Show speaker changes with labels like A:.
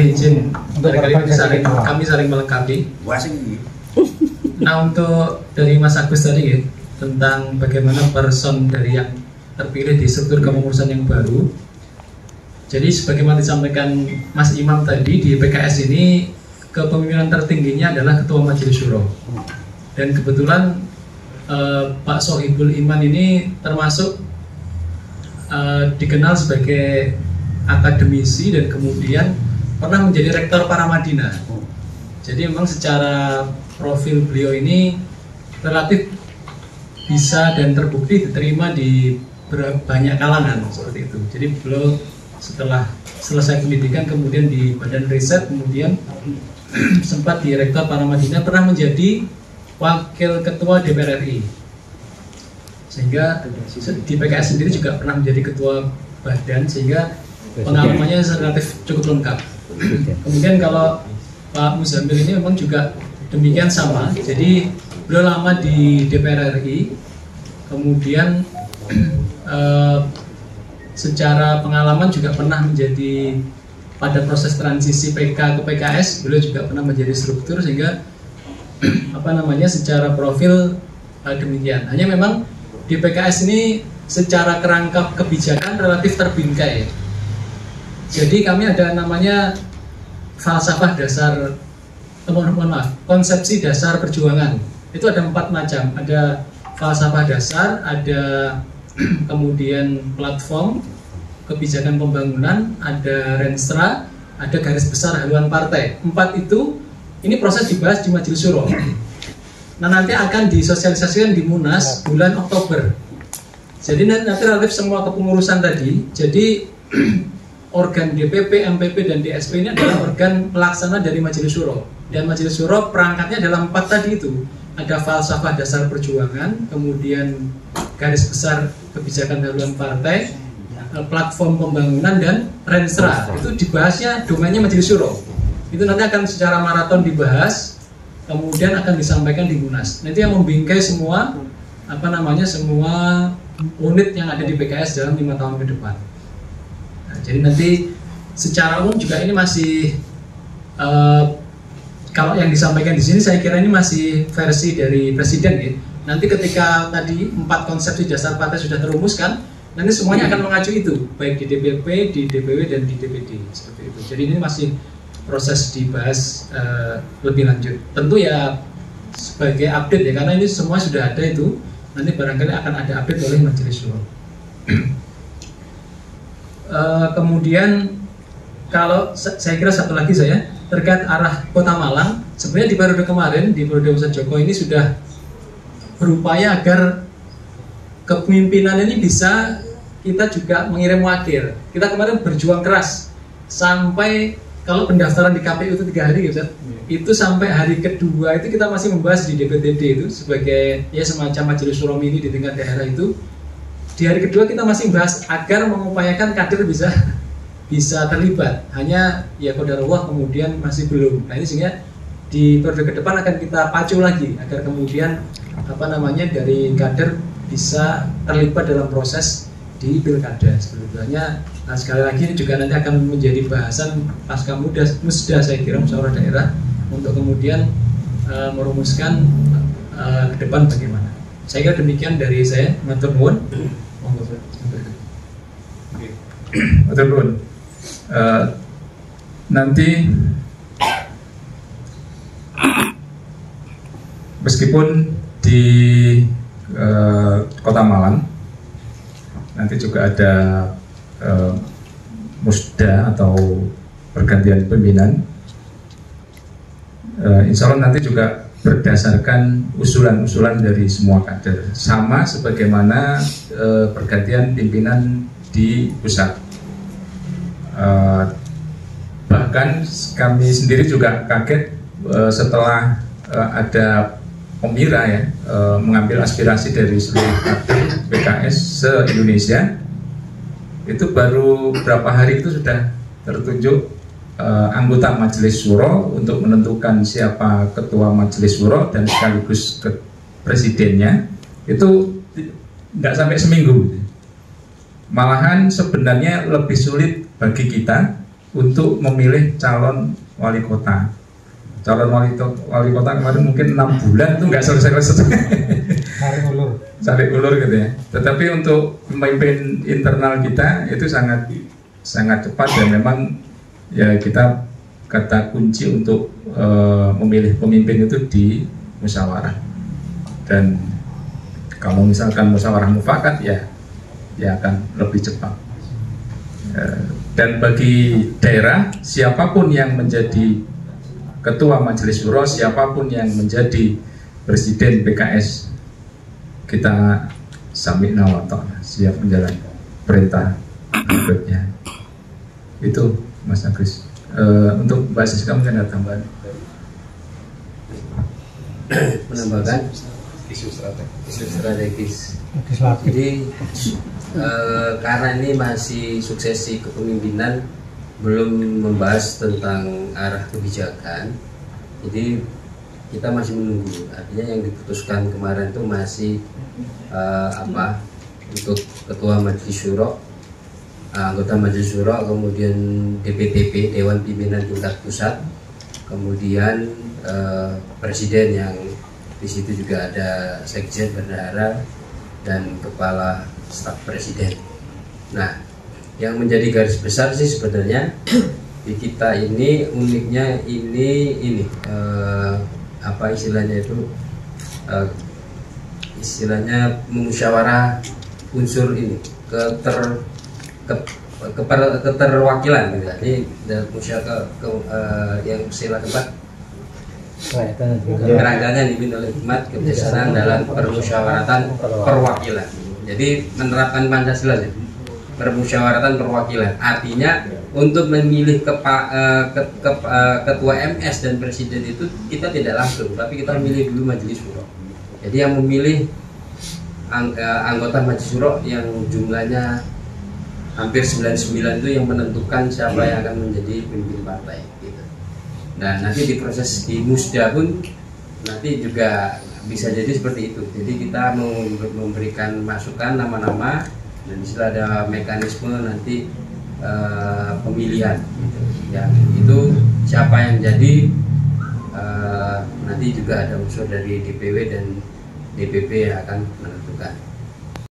A: izin kami saling melengkapi. Nah, untuk dari Mas Agus tadi ya, tentang bagaimana person dari yang terpilih di struktur kepengurusan yang baru. Jadi sebagaimana disampaikan Mas Imam tadi, di PKS ini kepemimpinan tertingginya adalah Ketua Majelis Syuro. Dan kebetulan Pak Sohibul Iman ini termasuk dikenal sebagai akademisi dan kemudian pernah menjadi rektor Paramadina. Jadi memang secara profil beliau ini relatif bisa dan terbukti diterima di banyak kalangan seperti itu. Jadi beliau setelah selesai pendidikan kemudian di badan riset, kemudian sempat di rektor Paramadina, pernah menjadi wakil ketua DPR RI, sehingga di PKS sendiri juga pernah menjadi ketua badan, sehingga pengalamannya relatif cukup lengkap. Kemudian kalau Pak Muzamil ini memang juga demikian sama, jadi beliau lama di DPR RI, kemudian secara pengalaman juga pernah menjadi pada proses transisi PK ke PKS, beliau juga pernah menjadi struktur, sehingga secara profil demikian. Hanya memang di PKS ini secara kerangka kebijakan relatif terbingkai. Jadi kami ada namanya falsafah dasar, konsepsi dasar perjuangan. Itu ada 4 macam. Ada falsafah dasar, ada kemudian platform kebijakan pembangunan, ada renstra, ada garis besar haluan partai. 4 itu ini proses dibahas di Majelis Syuro. Nah, nanti akan disosialisasikan di Munas bulan Oktober. Jadi nanti relatif semua kepengurusan tadi. Jadi organ DPP, MPP, dan DSP ini adalah organ pelaksana dari Majelis Syuro. Dan Majelis Syuro perangkatnya dalam 4 tadi itu. Ada falsafah dasar perjuangan, kemudian garis besar kebijakan haluan partai, platform pembangunan, dan renstra. Itu dibahasnya domainnya Majelis Syuro. Itu nanti akan secara maraton dibahas, kemudian akan disampaikan di Munas. Nanti yang membingkai semua semua unit yang ada di PKS dalam 5 tahun ke depan. Nah, jadi nanti secara umum juga ini masih kalau yang disampaikan di sini saya kira ini masih versi dari Presiden ya. Nanti ketika tadi 4 konsepsi dasar partai sudah terumuskan, nanti semuanya akan mengacu itu, baik di DPP, di DPW, dan di DPD seperti itu. Jadi ini masih proses dibahas lebih lanjut. Tentu ya sebagai update ya, karena ini semua sudah ada itu. Nanti barangkali akan ada update oleh Majelis Syuro. Kemudian kalau saya kira satu lagi saya terkait arah Kota Malang, sebenarnya di periode kemarin, di periode Ustadz Joko ini sudah berupaya agar kepemimpinan ini bisa kita juga mengirim wakil. Kita kemarin berjuang keras sampai kalau pendaftaran di KPU itu 3 hari, Ustaz, itu sampai hari kedua itu kita masih membahas di DPTD itu sebagai ya semacam Majelis Syuro mini di tingkat daerah itu. Di hari kedua kita masih membahas agar mengupayakan kader bisa terlibat. Hanya ya qadarullah kemudian masih belum. Nah ini sehingga di periode ke depan akan kita pacu lagi agar kemudian dari kader bisa terlibat dalam proses di pilkada seperti itu. Nah, sekali lagi ini juga nanti akan menjadi bahasan pasca musda saya kira musyawarah daerah untuk kemudian merumuskan ke depan bagaimana. Saya kira demikian dari saya. Matur nuwun.
B: Matur nuwun. Nanti meskipun di Kota Malang nanti juga ada musda atau pergantian pimpinan, insya Allah nanti juga berdasarkan usulan-usulan dari semua kader, sama sebagaimana pergantian pimpinan di pusat. Bahkan kami sendiri juga kaget setelah ada Pemira ya mengambil aspirasi dari seluruh kader PKS se-Indonesia. Itu baru berapa hari itu sudah tertunjuk anggota Majelis Syuro untuk menentukan siapa ketua Majelis Syuro dan sekaligus ke presidennya. Itu tidak sampai seminggu. Malahan sebenarnya lebih sulit bagi kita untuk memilih calon wali kota. Calon wali kota kemarin mungkin 6 bulan itu nggak selesai. Cari ulur gitu ya. Tetapi untuk pemimpin internal kita itu sangat cepat, dan memang ya kita kata kunci untuk memilih pemimpin itu di musyawarah. Dan kalau misalkan musyawarah mufakat ya akan lebih cepat. Dan bagi daerah, siapapun yang menjadi ketua majelis syuro, siapapun yang menjadi presiden PKS, kita sami'na wa ta'na, siap menjalankan perintah berikutnya. Itu Mas Agus. Untuk Mbak Siska mungkin ada tambahan.
C: Menambahkan isu strategis. Jadi karena ini masih suksesi kepemimpinan, belum membahas tentang arah kebijakan, jadi kita masih menunggu. Artinya yang diputuskan kemarin itu masih untuk ketua majelis syuro, anggota majelis syuro, kemudian DPTP, Dewan Pimpinan Tingkat Pusat, kemudian presiden yang di situ juga ada sekjen bendahara dan kepala staf presiden. Nah, yang menjadi garis besar sih sebenarnya di kita ini uniknya ini apa istilahnya itu istilahnya musyawarah unsur ini keterwakilan gitu. Jadi musyawarah yang sila keempat kerangkanya dipimpin oleh hikmat kebijaksanaan dalam permusyawaratan perwakilan. Jadi menerapkan Pancasila ya. Permusyawaratan perwakilan artinya untuk memilih ketua MS dan presiden itu kita tidak langsung, tapi kita memilih dulu majelis syuro. Jadi yang memilih anggota majelis syuro yang jumlahnya hampir 99 itu yang menentukan siapa yang akan menjadi pemimpin partai gitu. Dan nanti di proses di musda pun nanti juga bisa jadi seperti itu. Jadi kita memberikan masukan nama-nama, dan di situ ada mekanisme nanti pemilihan gitu. Yang itu siapa yang jadi nanti juga ada unsur dari DPW dan DPP yang akan menentukan.